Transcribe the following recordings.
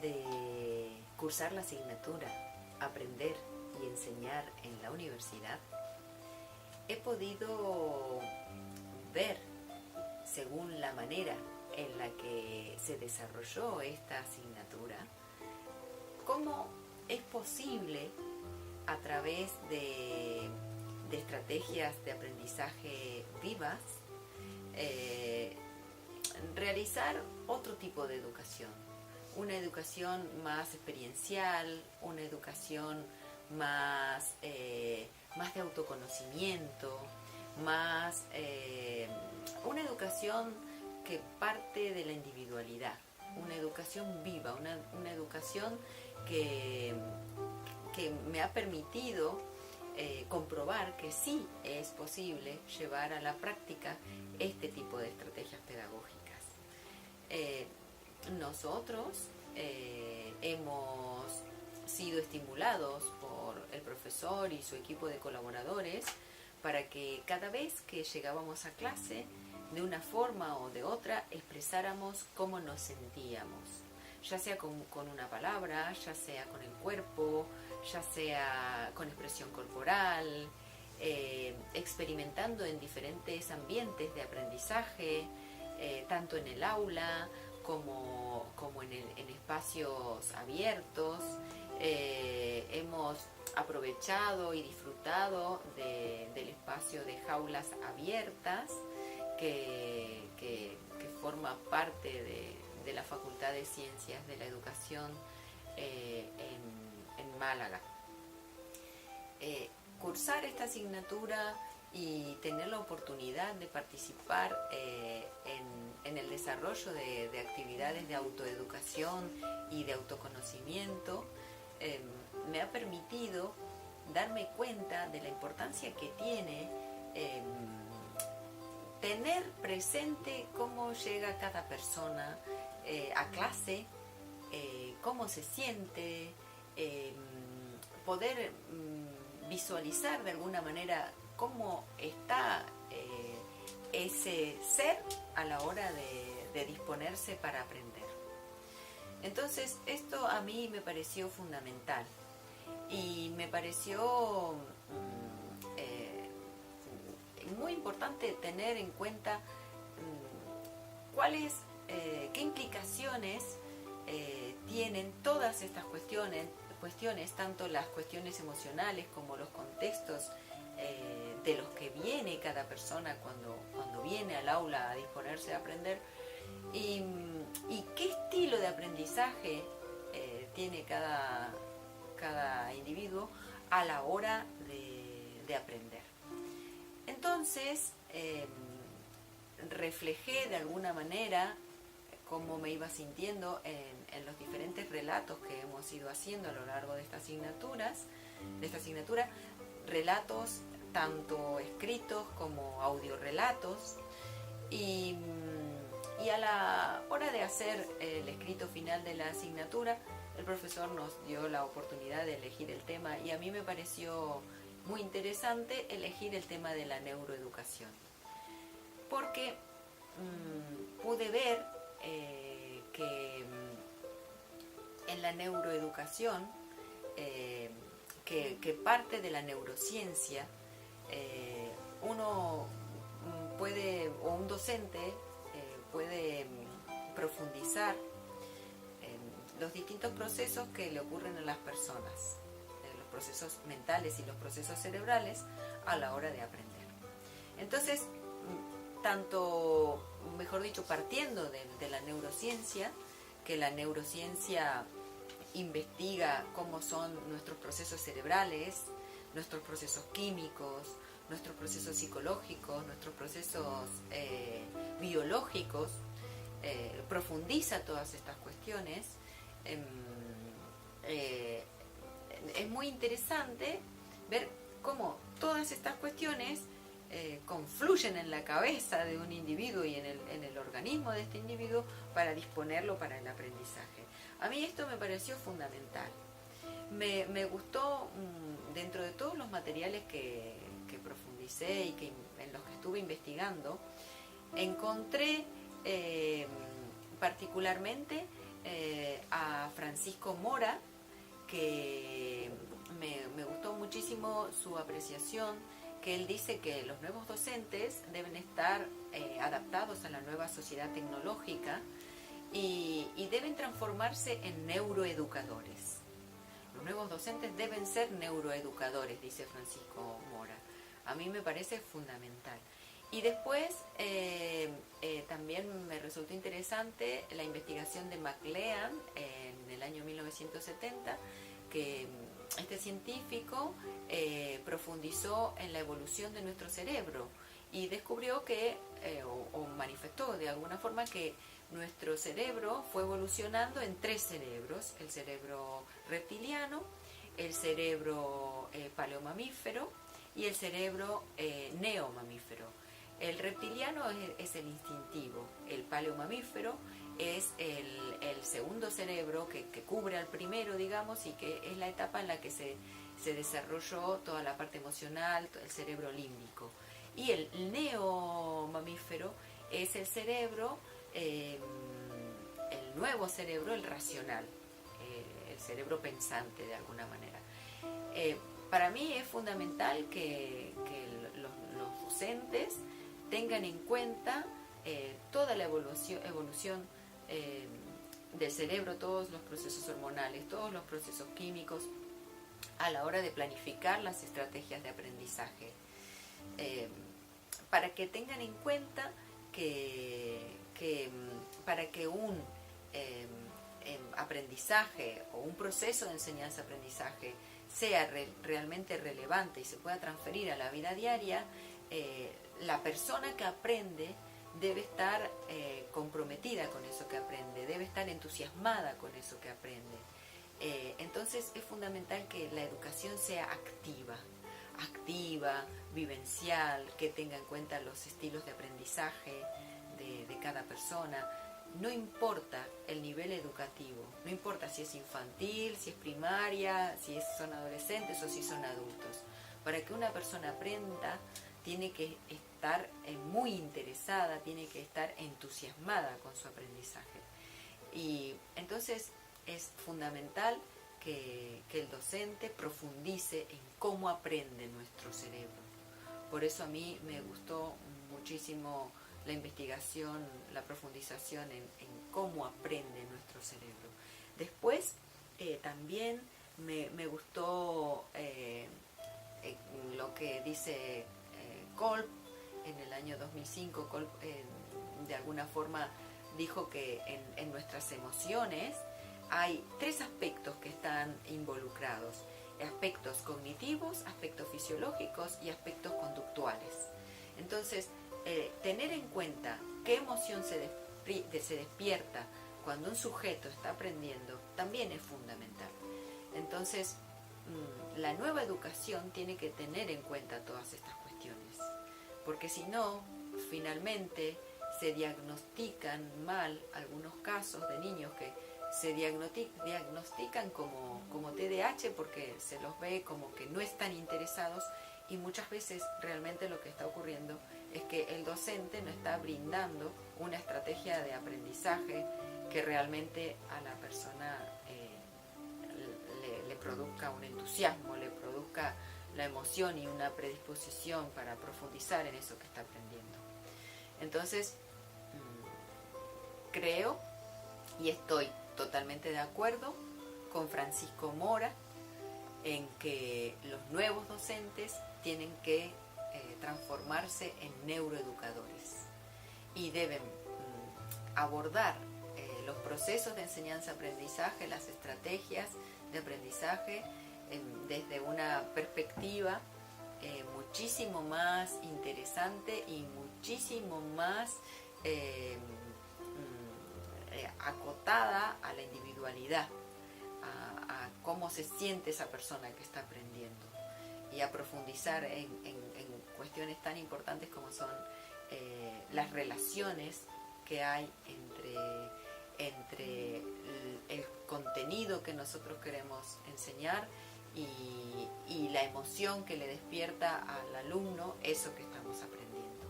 de cursar la asignatura Aprender y Enseñar en la universidad, he podido ver, según la manera en la que se desarrolló esta asignatura, cómo es posible, a través de estrategias de aprendizaje vivas, realizar otro tipo de educación. Una educación más experiencial, una educación más de autoconocimiento, una educación que parte de la individualidad, una educación viva, una educación que me ha permitido comprobar que sí es posible llevar a la práctica este tipo de estrategias pedagógicas. Nosotros hemos sido estimulados por el profesor y su equipo de colaboradores para que cada vez que llegábamos a clase, de una forma o de otra, expresáramos cómo nos sentíamos, ya sea con una palabra, ya sea con el cuerpo, ya sea con expresión corporal, experimentando en diferentes ambientes de aprendizaje, tanto en el aula como en espacios abiertos. Hemos aprovechado y disfrutado del espacio de jaulas abiertas que forma parte de la Facultad de Ciencias de la Educación en Málaga. Cursar esta asignatura y tener la oportunidad de participar en el desarrollo de actividades de autoeducación y de autoconocimiento me ha permitido darme cuenta de la importancia que tiene tener presente cómo llega cada persona a clase, cómo se siente, poder visualizar de alguna manera cómo está ese ser a la hora de disponerse para aprender. Entonces, esto a mí me pareció fundamental y me pareció muy importante tener en cuenta qué implicaciones tienen todas estas cuestiones, tanto las cuestiones emocionales como los contextos de los que viene cada persona cuando viene al aula a disponerse a aprender, y qué estilo de aprendizaje tiene cada individuo a la hora de aprender. Entonces, reflejé de alguna manera cómo me iba sintiendo en los diferentes relatos que hemos ido haciendo a lo largo de esta asignatura, relatos tanto escritos como audiorelatos, y a la hora de hacer el escrito final de la asignatura, el profesor nos dio la oportunidad de elegir el tema y a mí me pareció muy interesante elegir el tema de la neuroeducación, porque pude ver que en la neuroeducación, que parte de la neurociencia, uno puede, o un docente puede profundizar en los distintos procesos que le ocurren a las personas, los procesos mentales y los procesos cerebrales a la hora de aprender. Entonces, partiendo de la neurociencia, que la neurociencia investiga cómo son nuestros procesos cerebrales, nuestros procesos químicos, nuestros procesos psicológicos, nuestros procesos biológicos, profundiza todas estas cuestiones. Es muy interesante ver cómo todas estas cuestiones confluyen en la cabeza de un individuo y en el organismo de este individuo para disponerlo para el aprendizaje. A mí esto me pareció fundamental. Me gustó, dentro de todos los materiales que profundicé y en los que estuve investigando, encontré particularmente a Francisco Mora, que me gustó muchísimo su apreciación, que él dice que los nuevos docentes deben estar adaptados a la nueva sociedad tecnológica y deben transformarse en neuroeducadores. Los nuevos docentes deben ser neuroeducadores, dice Francisco Mora. A mí me parece fundamental. Y después también me resultó interesante la investigación de McLean en el año 1970, que este científico profundizó en la evolución de nuestro cerebro y descubrió que, o manifestó de alguna forma, que nuestro cerebro fue evolucionando en 3 cerebros: el cerebro reptiliano, el cerebro paleomamífero y el cerebro neomamífero. El reptiliano es el instintivo, el paleomamífero es el segundo cerebro que cubre al primero, digamos, y que es la etapa en la que se desarrolló toda la parte emocional, el cerebro límbico. Y el neomamífero es el cerebro, el nuevo cerebro, el racional, el cerebro pensante de alguna manera. Para mí es fundamental que los docentes tengan en cuenta toda la evolución del cerebro, todos los procesos hormonales, todos los procesos químicos, a la hora de planificar las estrategias de aprendizaje, para que tengan en cuenta que para que un aprendizaje o un proceso de enseñanza-aprendizaje sea realmente relevante y se pueda transferir a la vida diaria, la persona que aprende debe estar comprometida con eso que aprende, debe estar entusiasmada con eso que aprende. Entonces es fundamental que la educación sea activa, vivencial, que tenga en cuenta los estilos de aprendizaje de cada persona. No importa el nivel educativo, no importa si es infantil, si es primaria, si son adolescentes o si son adultos. Para que una persona aprenda, tiene que estar muy interesada, tiene que estar entusiasmada con su aprendizaje. Y entonces es fundamental que el docente profundice en cómo aprende nuestro cerebro. Por eso a mí me gustó muchísimo la investigación, la profundización en cómo aprende nuestro cerebro. Después también me gustó lo que dice Kolb en el año 2005. Kolb de alguna forma dijo que en nuestras emociones hay 3 aspectos que están involucrados: aspectos cognitivos, aspectos fisiológicos y aspectos conductuales. Entonces, tener en cuenta qué emoción se despierta cuando un sujeto está aprendiendo también es fundamental. Entonces, la nueva educación tiene que tener en cuenta todas estas cuestiones, porque si no, finalmente se diagnostican mal algunos casos de niños que se diagnostican como TDAH porque se los ve como que no están interesados, y muchas veces realmente lo que está ocurriendo es que el docente no está brindando una estrategia de aprendizaje que realmente a la persona le produzca un entusiasmo, le produzca la emoción y una predisposición para profundizar en eso que está aprendiendo. Entonces, creo y estoy totalmente de acuerdo con Francisco Mora en que los nuevos docentes tienen que transformarse en neuroeducadores y deben abordar los procesos de enseñanza-aprendizaje, las estrategias de aprendizaje desde una perspectiva muchísimo más interesante y muchísimo más acotada a la individualidad, a cómo se siente esa persona que está aprendiendo, y a profundizar en cuestiones tan importantes como son las relaciones que hay entre el contenido que nosotros queremos enseñar y la emoción que le despierta al alumno eso que estamos aprendiendo.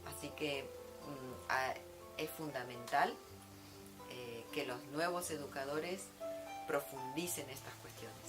Así que es fundamental que los nuevos educadores profundicen estas cuestiones.